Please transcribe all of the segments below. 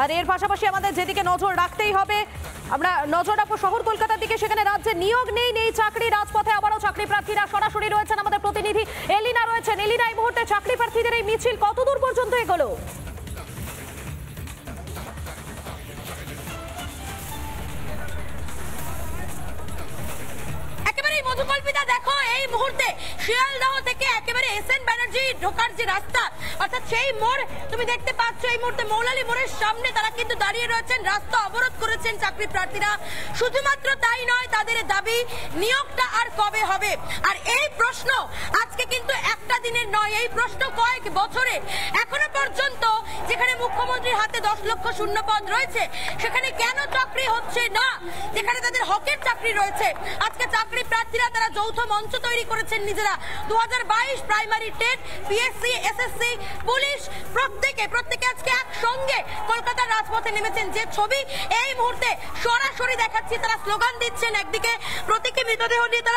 আর এর পাশাপাশি আমাদের যেদিকে নজর রাখতেই হবে, আমরা নজর রাখবো শহর কলকাতার দিকে। সেখানে রাজ্যে নিয়োগ নেই চাকরি, রাজপথে আবারও চাকরি প্রার্থীরা সরাসরি রয়েছেন। আমাদের প্রতিনিধি এলিনা রয়েছেন। এলিনা, এই মুহূর্তে চাকরি প্রার্থীদের এই মিছিল কতদূর পর্যন্ত এগোলো? মধুকল্পিতা, দেখো এই মুহূর্তে শিয়ালদহ থেকে একেবারে এসএন ব্যানার্জি ঢোকার যে রাস্তা, অর্থাৎ সেই মোড় তুমি দেখতে পাচ্ছ, এই মুহূর্তে মৌলালী মোড়ের সামনে তারা কিন্তু দাঁড়িয়ে রয়েছেন, রাস্তা অবরোধ করেছেন চাকরি প্রার্থীরা। শুধুমাত্র তাই নয়, তাদের দাবি নিয়োগটা আর কবে হবে। আর এই প্রশ্ন আজকে কিন্তু একটা দিনের নয়, এই প্রশ্ন কয়েক বছরে। এখনো পর্যন্ত যেখানে মুখ্যমন্ত্রীর হাতে 10 লক্ষ শূন্যপদ রয়েছে, সেখানে কেন চাকরি হচ্ছে না? যেখানে তাদের হকের চাকরি রয়েছে, আজকে চাকরি প্রার্থীরা তারা যৌথ মঞ্চ তৈরি করেছেন নিজেরা। 2022 primary TET, PSC, SSC, police প্রত্যেকে আজকে একসঙ্গে কলকাতার রাজপথে নেমেছেন। যে ছবি এই মুহূর্তে সরাসরি দেখাচ্ছি, তারা স্লোগান দিচ্ছেন, একদিকে প্রতীকী মৃতদেহ নিয়ে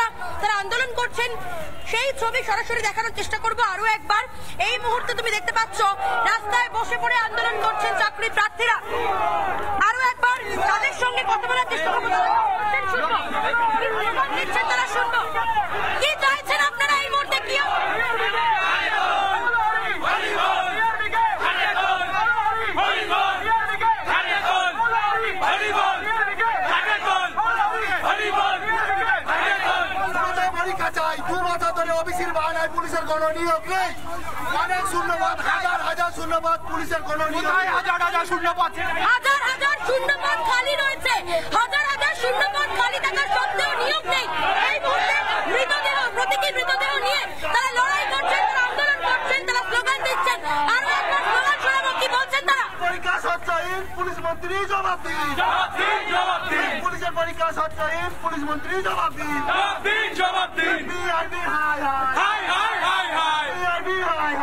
তারা আন্দোলন করছেন, সেই ছবি সরাসরি দেখানোর চেষ্টা করব আরো একবার। এই মুহূর্তে তুমি দেখতে পাচ্ছ রাস্তায় বসে পড়ে আন্দোলন করছেন চাকরি প্রার্থীরা। আরো একবার তাদের সঙ্গে কথা বলার চেষ্টা করবো। তারা শুনবো কি চাইছেন আপনারা এই মুহূর্তে, কি ওবিসির বাহানায় পুলিশের কোনো নিয়োগ নেই, অনেক শূন্যপদ, হাজার শূন্যপদ, পুলিশের কোনো নিয়োগ নেই, হাজার শূন্যপদ খালি রয়েছে, হাজার শূন্যপদ খালি থাকার সত্ত্বেও নিয়োগ নেই। এই মুহূর্তে মৃতদেহ, প্রতীকী মৃতদেহ নিয়ে তারা লড়াই করছেন, তারা আন্দোলন করছেন, তারা স্লোগান দিচ্ছেন। আরো একবার স্লোগান শোনাবো, কি বলছেন তারা? পরীক্ষা সচ্চাইন, পুলিশ মন্ত্রী জবাব দিন, পুলিশের পরীক্ষা সচ্চাইন, পুলিশ মন্ত্রী জবাব দিন, BRB high high, BRB high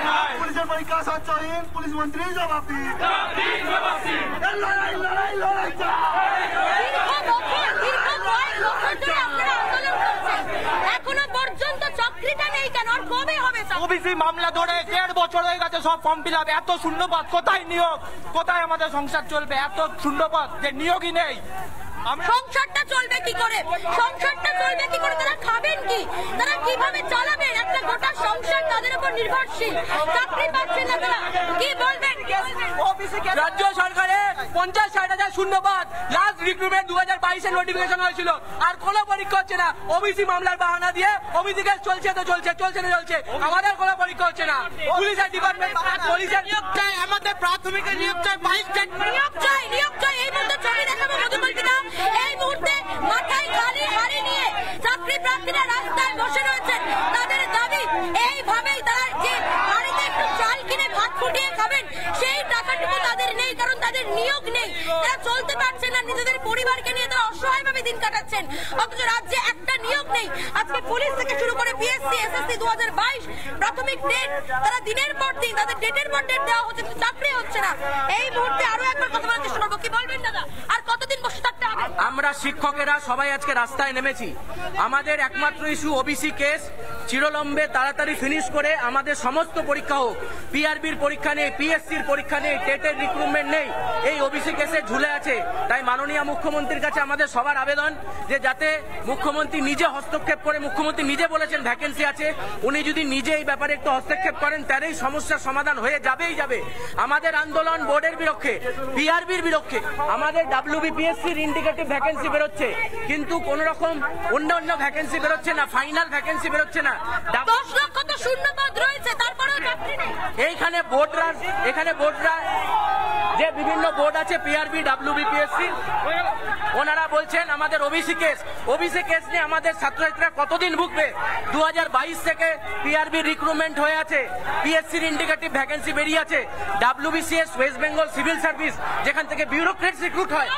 high, পুলিশের পরীক্ষা সচ্চাইন, পুলিশ মন্ত্রী জবাব দিন, লড়াই লড়াই লড়াই এখনো পর্যন্ত চাকরিটা নেই কেন? আর কবে হবে? ওবিসি মামলা ধরে 1.5 বছর হয়ে গেছে, সব ফর্ম ফিল আপ, এত শূন্যপদ, কোথায় নিয়োগ, কোথায় আমাদের সংসার চলবে? এত শূন্যপদ, যে নিয়োগই নেই। সংসারটা চলবে কি করে? তারা খাবেন কি? তারা কিভাবে চালাবেন? একটা গোটা সংসার তাদের উপর নির্ভরশীল। চাকরি পাচ্ছেন না তারা, কি বলবেন? রাজ্য সরকারের 50-60 শূন্যপদ, লাস্ট রিক্রুটমেন্ট 2022-এ নোটিফিকেশন হয়েছিল, আর কোনো পরীক্ষা হচ্ছে না। ওবিসি মামলার বাহানা দিয়ে ওবিসি কেস চলছে, আমাদের কোনো পরীক্ষা হচ্ছে না। পুলিশের ডিপার্টমেন্ট, পুলিশের নিয়োগ চাই, আমাদের প্রাথমিকের নিয়োগ চাই, নিয়োগ চাই। এই মুহূর্তে ছবি দেখাবো মধুকল্পিতা, এই মুহূর্তে মাথায় খালি হাড়ি নিয়ে চাকরি প্রার্থীরা রাস্তায় বসে রয়েছেন। তাদের দাবি এইভাবেই তারা যে বাড়িতে একটু চাল কিনে ভাত ফুটিয়ে খাবেন, সেই টাকাটুকু তাদের নেই, কারণ তাদের নিয়োগ নেই। তারা চলতে পারছেন না, নিজেদের পরিবারকে নিয়ে তারা অসহায়ভাবে দিন কাটাচ্ছেন, অথচ রাজ্যে একটা নিয়োগ নেই। আজকে পুলিশ থেকে শুরু করে পিএসসি, এসএসসি 2022 প্রাথমিক ডেট, তারা দিনের পর দিন তাদের ডেটের পর ডেট দেওয়া হচ্ছে, কিন্তু চাকরি হচ্ছে না। এই মুহূর্তে আরো একবার কথা বলার চেষ্টা করবো, কি বলবেন দাদা? আর কতদিন বসে থাকতে হবে? আমরা শিক্ষকেরা সবাই আজকে রাস্তায় নেমেছি। আমাদের একমাত্র ইস্যু ওবিসি কেস চিরলম্বে তাড়াতাড়ি ফিনিশ করে আমাদের সমস্ত পরীক্ষা হোক। পিআরবির পরীক্ষা নেই, পিএসসির পরীক্ষা নেই, টেটের রিক্রুটমেন্ট নেই, এই ওবিসি কেসে ঝুলে আছে। তাই মাননীয় মুখ্যমন্ত্রীর কাছে আমাদের সবার আবেদন, যে যাতে মুখ্যমন্ত্রী নিজে হস্তক্ষেপ করে, মুখ্যমন্ত্রী নিজে বলেছেন ভ্যাকেন্সি আছে, উনি যদি নিজে এই ব্যাপারে একটু হস্তক্ষেপ করেন, তারই সমস্যার সমাধান হয়ে যাবে। আমাদের আন্দোলন বোর্ডের বিরুদ্ধে, পিআরবির বিরুদ্ধে। আমাদের ডাব্লিউবিপিএসসির ইন্ডিকেটিভ ভ্যাকেন্সি বেরোচ্ছে, কিন্তু কোন রকম অন্য ভ্যাকেন্সি বেরোচ্ছে না, ফাইনাল ভ্যাকেন্সি বেরোচ্ছে না। 10 লক্ষ তো শূন্যপদ রয়েছে, তারপরেও চাকরি নেই। এখানে বোর্ডরা যে বিভিন্ন বোর্ড আছে, পিআরবি, ডাব্লিউবিপিএসসি, ওনারা বলছেন আমাদের ওবিসি কেস নিয়ে আমাদের ছাত্রছাত্রীরা কতদিন ভুগবে? 2022 থেকে পিআরবি রিক্রুটমেন্ট হয়ে আছে, পিএসসির ইন্ডিকেটিভ ভ্যাকেন্সি বেরিয়ে আছে, WBCS West Bengal civil service, যেখান থেকে বিউরোক্রেটস রিক্রুট হয়,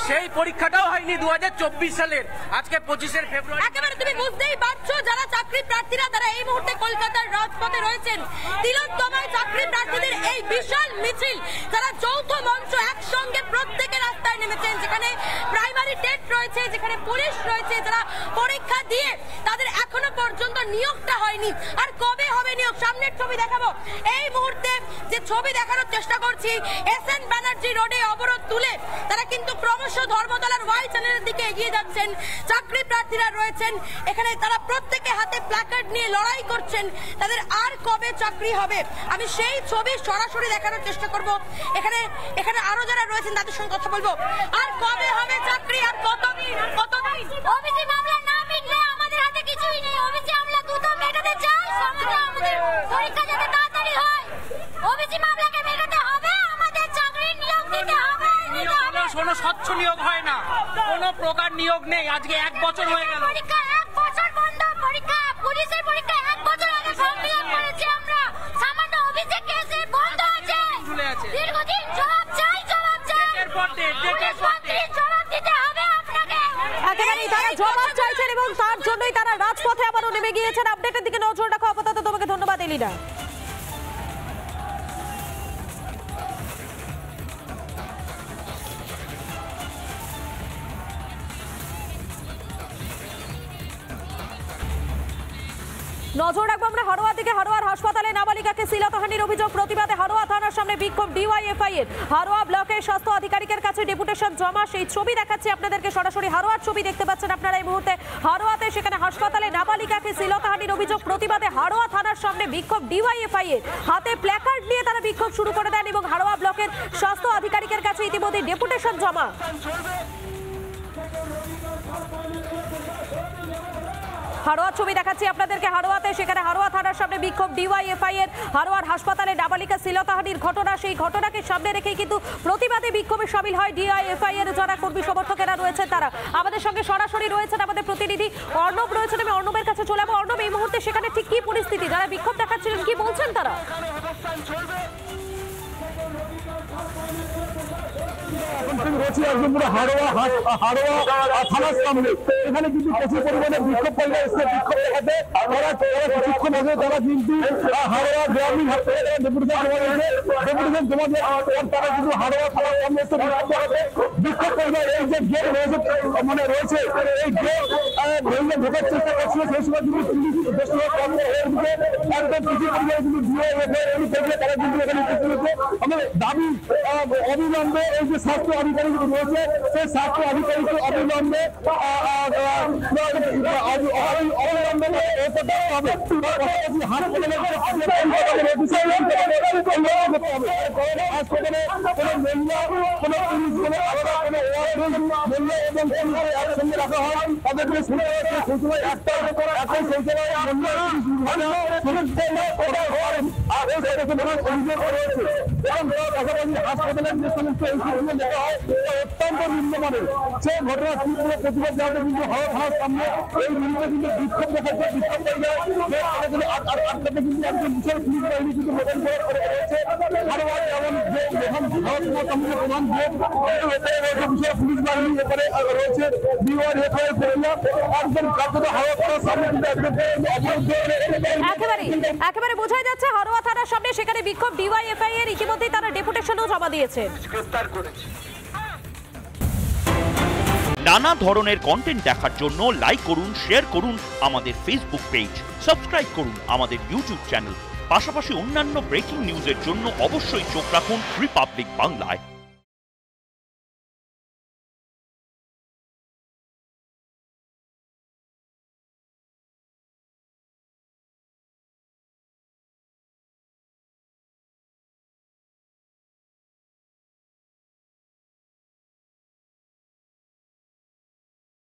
সেই পরীক্ষাটাও হয়নি 2024 সালের। আজকে 25 ফেব্রুয়ারি। একেবারে তুমি বুঝতেই পারছো, যারা চাকরি প্রার্থীরা তারা এই মুহূর্তে কলকাতার রাজপথে রয়েছেন। তিলোত্তমায় চাকরি প্রার্থীদের এই বিশাল মিছিল, তারা যৌথ মঞ্চ একসঙ্গে প্রত্যেকে রাস্তায় নেমেছেন। যেখানে প্রাইমারি টেট রয়েছে, যেখানে পুলিশ রয়েছে, যারা পরীক্ষা দিয়ে তাদের এখনো পর্যন্ত নিয়োগটা হয়নি। আর কবে হবে নিয়োগ? সামনের ছবি দেখাবো। এই মুহূর্তে যে ছবি দেখানোর চেষ্টা করছি, এসএন ব্যানার্জি রোডে অবরোধ তুলে তারা কিন্তু ক্রমশ ধর্মতলার ওয়াই চ্যানেলের দিকে এগিয়ে যাচ্ছেন। চাকরি প্রার্থীরা রয়েছেন এখানে, তারা প্রত্যেকে হাতে প্ল্যাকার্ড নিয়ে লড়াই করছেন তাদের আর কবে চাকরি হবে। আমি সেই ছবি সরাসরি দেখানোর চেষ্টা করব। এখানে আরো যারা রয়েছেন তাদের সঙ্গে কথা বলবো। আর কবে হবে চাকরি, আর কতদিন? ওবিসি মামলা না মিটলে আমাদের হাতে কিছুই নেই। ওবিসি মামলা দ্রুত মেটাতে চাই, আমাদের পরীক্ষা যাতে তাড়াতাড়ি হয়। ওবিসি মামলাকে মেটাতে হবে, আমাদের চাকরি নিয়োগ দিতে হবে। কোনো স্বচ্ছ নিয়োগ হয় না, কোনো প্রকার নিয়োগ নেই। আজকে 1 বছর হয়ে গেল। পরীক্ষা 1 বছর বন্ধ। পরীক্ষা পুলিশের পরীক্ষা 1 বছর আগে ফর্ম ফিল আপ করেছি আমরা। সামান্য ওবিসি কেসে বন্ধ আছে। দীর্ঘদিন জবাব চাই। জবাব দিতে হবে আপনাকে। একেবারেই তারা জবাব চাইছেন এবং তার জন্যই তারা রাজপথে আবারও নেমে গিয়েছেন। আপডেটের দিকে নজর রাখো। আপাতত তোমাকে ধন্যবাদ এলিনা। নজর রাখবো আমরা হারোয়ার দিকে। হারোয়ার হাসপাতালে নাবালিকাকে শ্লীলতাহানির অভিযোগ প্রতিবাদে হারোয়া থানার সামনে বিক্ষোভ ডিওয়াইএফআই এর। হারোয়া ব্লকের স্বাস্থ্য আধিকারিকের কাছে ডেপুটেশন জমা, সেই ছবি দেখাচ্ছি আপনাদেরকে সরাসরি। হারোয়ার ছবি দেখতে পাচ্ছেন আপনারা এই মুহূর্তে। হারোয়াতে সেখানে হাসপাতালে নাবালিকাকে শ্লীলতাহানির অভিযোগ প্রতিবাদে হারোয়া থানার সামনে বিক্ষোভ ডিওয়াইএফআই এর। হাতে প্ল্যাকার্ড নিয়ে তারা বিক্ষোভ শুরু করে দেন এবং হারোয়া ব্লকের স্বাস্থ্য আধিকারিকের কাছে ইতিমধ্যে ডেপুটেশন জমা। হারোয়ার ছবি দেখাচ্ছি আপনাদেরকে। হারোয়াতে সেখানে হারোয়া থানার সামনে বিক্ষোভ ডিওয়াইএফআই এর। হারোয়ার হাসপাতালে নাবালিকা শ্লীলতাহানির ঘটনা, সেই ঘটনাকে সামনে রেখেই কিন্তু প্রতিবাদে বিক্ষোভে সামিল হয় ডিওয়াইএফআই এর যারা কর্মী সমর্থকেরা রয়েছেন তারা। আমাদের সঙ্গে সরাসরি রয়েছেন আমাদের প্রতিনিধি অর্ণব রয়েছেন। আমি অর্ণবের কাছে চলে যাবো। অর্ণব, এই মুহূর্তে সেখানে ঠিক কি পরিস্থিতি? যারা বিক্ষোভ দেখাচ্ছিলেন কি বলছেন তারা? থানার সামনে এখানে কিন্তু প্রচুর পরিমাণে বিক্ষোভকারীরা এসে বিক্ষোভ দেখাতে কিছুক্ষণ আগে তারা কিন্তু হারোয়া গ্রামীণ হাসপাতালে ডেপুটেশন জমা দিয়েছে। তারা কিন্তু হারোয়া থানার সামনে এসে বিক্ষোভকারীরা এই যে গেট রয়েছে এই গেট ভেঙে ঢোকার চেষ্টা করছিল। সেই সময় কিন্তু পুলিশ একদম কিছু পরিমাণে কিন্তু তারা কিন্তু এখানে আমাদের দাবি অবিলম্বে এই যে স্বাস্থ্য আধিকারিক রয়েছে সেই স্বাস্থ্য আধিকারিককে অবিলম্বে একসঙ্গে রাখা হয় তাদেরকে শুনে সেই সময় একটা এখন সেই সময় হাসপাতালের যে সমস্ত দেখা হয় অত্যন্ত নিম্নমানের। সেই ঘটনা তীব্র প্রতিবাদ জানাতে কিন্তু হাওড়া থানার সামনে এই মিনিটে কিন্তু বিক্ষোভ দেখাচ্ছে। বিক্ষোভকারীরা কিন্তু একজন বিশাল পুলিশ বাহিনী কিন্তু মোতায়েন করে রয়েছে। হাওড়ার এমন যে প্রধান বিশাল পুলিশ বাহিনী এখানে রয়েছে। ডিওয়াইএফআই একদম কার্যত হাওড়া থানার সামনে কিন্তু একেবারে বোঝা যাচ্ছে হারোয়া থানার সামনে সেখানে বিক্ষোভ ডিওয়াইএফআই এর। ইতিমধ্যেই তারা ডেপুটেশনও জমা দিয়েছে। নানা ধরনের কন্টেন্ট দেখার জন্য লাইক করুন, শেয়ার করুন আমাদের ফেসবুক পেজ, সাবস্ক্রাইব করুন আমাদের ইউটিউব চ্যানেল। পাশাপাশি অন্যান্য ব্রেকিং নিউজের জন্য অবশ্যই চোখ রাখুন রিপাবলিক বাংলায়।